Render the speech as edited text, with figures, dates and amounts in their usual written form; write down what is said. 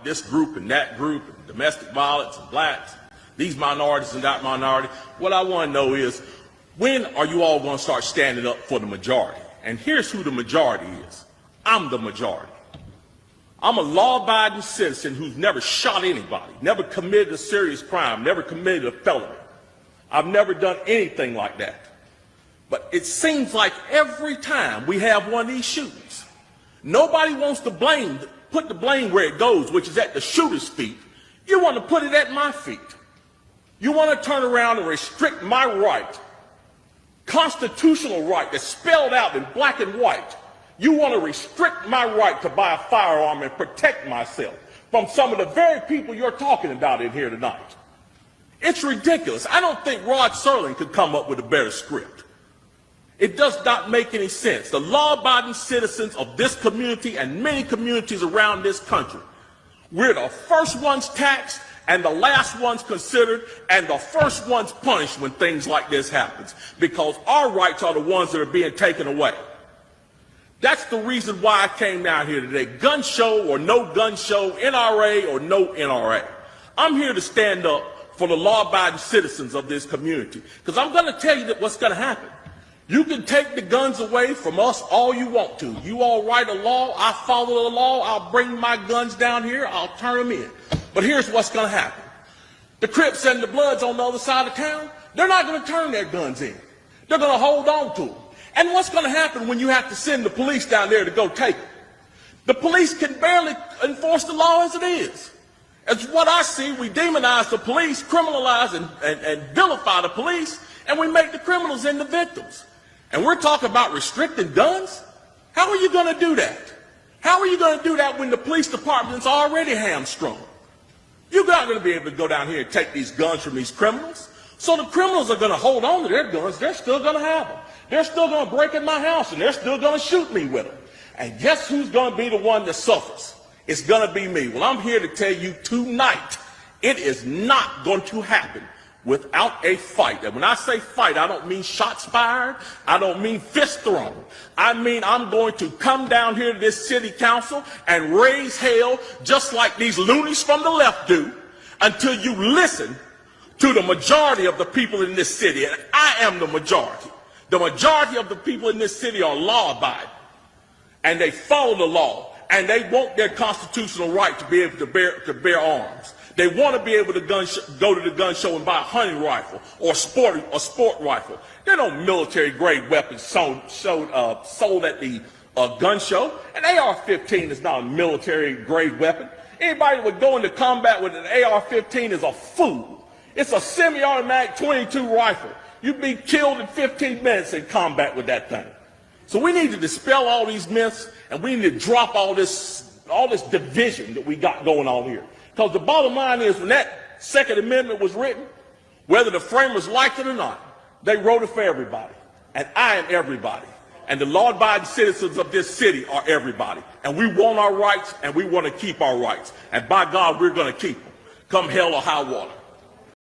this group and that group, and domestic violence and blacks, these minorities and that minority. What I want to know is, when are you all going to start standing up for the majority? And here's who the majority is. I'm the majority. I'm a law-abiding citizen who's never shot anybody, never committed a serious crime, never committed a felony. I've never done anything like that. But it seems like every time we have one of these shootings, nobody wants to put the blame where it goes, which is at the shooter's feet. You want to put it at my feet. You want to turn around and restrict my right, constitutional right that's spelled out in black and white. You want to restrict my right to buy a firearm and protect myself from some of the very people you're talking about in here tonight. It's ridiculous. I don't think Rod Serling could come up with a better script. It does not make any sense. The law-abiding citizens of this community and many communities around this country, we're the first ones taxed and the last ones considered and the first ones punished when things like this happens, because our rights are the ones that are being taken away. That's the reason why I came down here today. Gun show or no gun show, NRA or no NRA. I'm here to stand up for the law-abiding citizens of this community, because I'm going to tell you that what's going to happen. You can take the guns away from us all you want to. You all write a law, I follow the law, I'll bring my guns down here, I'll turn them in. But here's what's going to happen. The Crips and the Bloods on the other side of town, they're not going to turn their guns in. They're going to hold on to them. And what's going to happen when you have to send the police down there to go take them? The police can barely enforce the law as it is. As what I see, we demonize the police, criminalize and vilify the police, and we make the criminals into victims. And we're talking about restricting guns? How are you going to do that? How are you going to do that when the police department's already hamstrung? You're not going to be able to go down here and take these guns from these criminals. So the criminals are going to hold on to their guns. They're still going to have them. They're still going to break in my house, and they're still going to shoot me with them. And guess who's going to be the one that suffers? It's going to be me. Well, I'm here to tell you tonight, it is not going to happen without a fight. And when I say fight, I don't mean shots fired. I don't mean fist thrown. I mean I'm going to come down here to this city council and raise hell just like these loonies from the left do until you listen to the majority of the people in this city. And I am the majority. The majority of the people in this city are law-abiding, and they follow the law, and they want their constitutional right to be able to bear arms. They want to be able to go to the gun show and buy a hunting rifle or sport rifle. There are no military-grade weapons sold at the gun show. An AR-15 is not a military-grade weapon. Anybody that would go into combat with an AR-15 is a fool. It's a semi-automatic .22 rifle. You'd be killed in 15 minutes in combat with that thing. So we need to dispel all these myths, and we need to drop all this division that we got going on here. Because the bottom line is, when that Second Amendment was written, whether the framers liked it or not, they wrote it for everybody. And I am everybody. And the law-abiding citizens of this city are everybody. And we want our rights, and we want to keep our rights. And by God, we're going to keep them, come hell or high water.